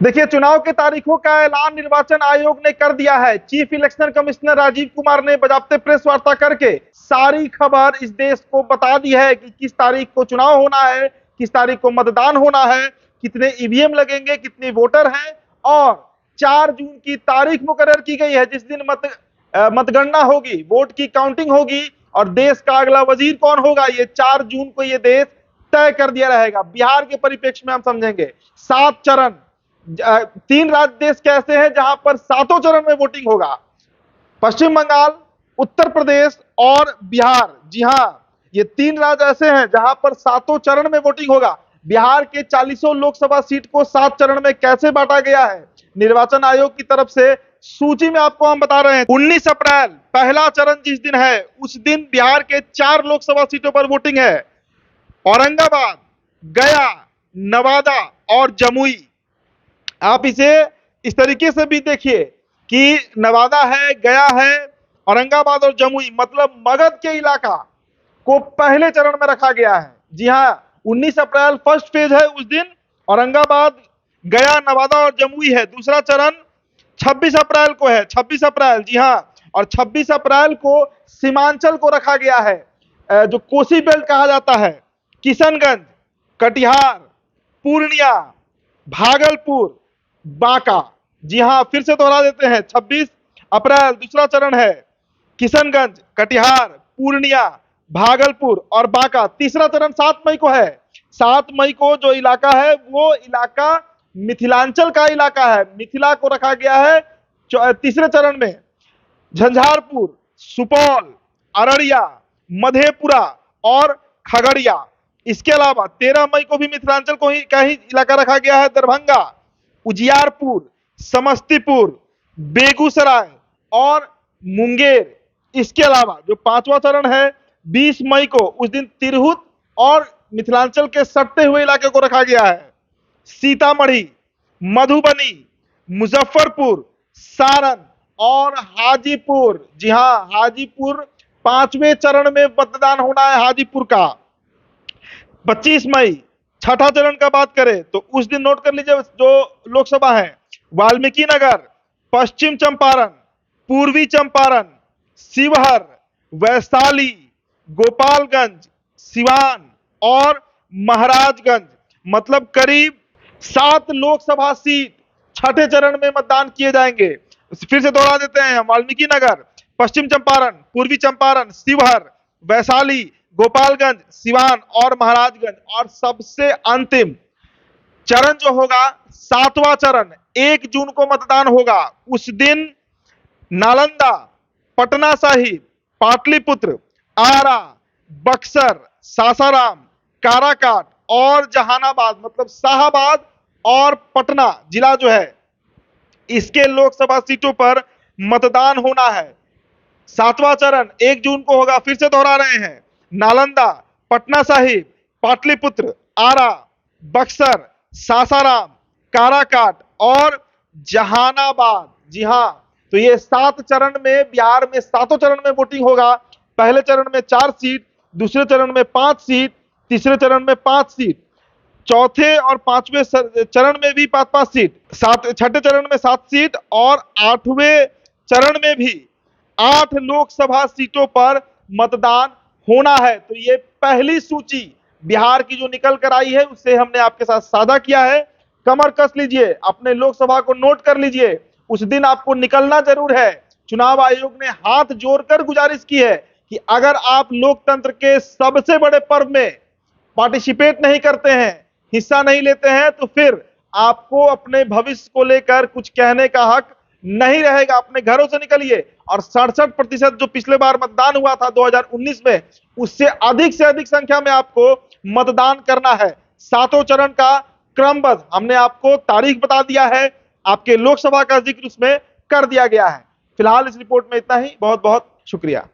देखिए, चुनाव की तारीखों का ऐलान निर्वाचन आयोग ने कर दिया है। Chief election commissioner Rajiv Kumar ने बाकायदे प्रेस वार्ता करके सारी खबर इस देश को बता दी है कि किस तारीख को चुनाव होना है, किस तारीख को मतदान होना है, कितने ईवीएम लगेंगे, कितने वोटर हैं, और 4 जून की तारीख मुकर्रर की गई है जिस दिन मतगणना होगी, वोट की काउंटिंग होगी और देश का अगला वजीर कौन होगा, ये 4 जून को ये देश तय कर दिया रहेगा। बिहार के परिप्रेक्ष्य में हम समझेंगे 7 चरण, 3 राज्य देश के ऐसे हैं जहां पर 7 चरण में वोटिंग होगा, पश्चिम बंगाल, उत्तर प्रदेश और बिहार। जी हां, ये 3 राज्य ऐसे हैं जहां पर 7 चरण में वोटिंग होगा। बिहार के 40 लोकसभा सीट को 7 चरण में कैसे बांटा गया है, निर्वाचन आयोग की तरफ से सूची में आपको हम बता रहे हैं। 19 अप्रैल पहला चरण जिस दिन है, उस दिन बिहार के 4 लोकसभा सीटों पर वोटिंग है, औरंगाबाद, गया, नवादा और जमुई। आप इसे इस तरीके से भी देखिए कि नवादा है, गया है, औरंगाबाद और जमुई, मतलब मगध के इलाका को पहले चरण में रखा गया है। जी हां, 19 अप्रैल फर्स्ट फेज है, उस दिन औरंगाबाद, गया, नवादा और जमुई है। दूसरा चरण 26 अप्रैल को है, 26 अप्रैल, जी हां, और 26 अप्रैल को सीमांचल को रखा गया है, जो कोसी बेल्ट कहा जाता है, किशनगंज, कटिहार, पूर्णिया, भागलपुर, बांका। जी हां, फिर से दोहरा देते हैं, 26 अप्रैल दूसरा चरण है, किशनगंज, कटिहार, पूर्णिया, भागलपुर और बांका। तीसरा चरण 7 मई को है। 7 मई को जो इलाका है वो इलाका मिथिलांचल का इलाका है, मिथिला को रखा गया है तीसरे चरण में। झंझारपुर, सुपौल, अररिया, मधेपुरा और खगड़िया। इसके अलावा 13 मई को भी मिथिलांचल को ही का ही इलाका रखा गया है, दरभंगा, उजियारपुर, समस्तीपुर, बेगूसराय और मुंगेर। इसके अलावा जो 5वां चरण है 20 मई को, उस दिन तिरहुत और मिथिलांचल के सटते हुए इलाके को रखा गया है, सीतामढ़ी, मधुबनी, मुजफ्फरपुर, सारण और हाजीपुर। जी हां, हाजीपुर 5वें चरण में मतदान होना है हाजीपुर का। 25 मई छठा चरण का बात करें तो उस दिन नोट कर लीजिए जो लोकसभा है, वाल्मीकि नगर, पश्चिम चंपारण, पूर्वी चंपारण, शिवहर, वैशाली, गोपालगंज, सिवान और महाराजगंज, मतलब करीब 7 लोकसभा सीट छठे चरण में मतदान किए जाएंगे। फिर से दोहरा देते हैं, वाल्मीकि नगर, पश्चिम चंपारण, पूर्वी चंपारण, शिवहर, वैशाली, गोपालगंज, सिवान और महाराजगंज। और सबसे अंतिम चरण जो होगा 7वां चरण, 1 जून को मतदान होगा। उस दिन नालंदा, पटना साहिब, पाटलिपुत्र, आरा, बक्सर, सासाराम, काराकाट और जहानाबाद, मतलब शाहाबाद और पटना जिला जो है, इसके लोकसभा सीटों पर मतदान होना है। 7वां चरण 1 जून को होगा। फिर से दोहरा रहे हैं, नालंदा, पटना साहिब, पाटलिपुत्र, आरा, बक्सर, सासाराम, काराकाट और जहानाबाद। जी हां, तो ये 7 चरण में बिहार में 7 चरण में वोटिंग होगा। पहले चरण में 4 सीट, दूसरे चरण में 5 सीट, तीसरे चरण में 5 सीट, चौथे और 5वें चरण में भी 5-5 सीट, छठे चरण में 7 सीट और 8वें चरण में भी 8 लोकसभा सीटों पर मतदान होना है। तो ये पहली सूची बिहार की जो निकल कर आई है उससे हमने आपके साथ साझा किया है। कमर कस लीजिए, अपने लोकसभा को नोट कर लीजिए, उस दिन आपको निकलना जरूर है। चुनाव आयोग ने हाथ जोड़कर गुजारिश की है कि अगर आप लोकतंत्र के सबसे बड़े पर्व में पार्टिसिपेट नहीं करते हैं, हिस्सा नहीं लेते हैं, तो फिर आपको अपने भविष्य को लेकर कुछ कहने का हक नहीं रहेगा। अपने घरों से निकलिए और 67% जो पिछले बार मतदान हुआ था 2019 में, उससे से अधिक संख्या में आपको मतदान करना है। 7 चरण का क्रमबद्ध हमने आपको तारीख बता दिया है, आपके लोकसभा का जिक्र उसमें कर दिया गया है। फिलहाल इस रिपोर्ट में इतना ही। बहुत बहुत शुक्रिया।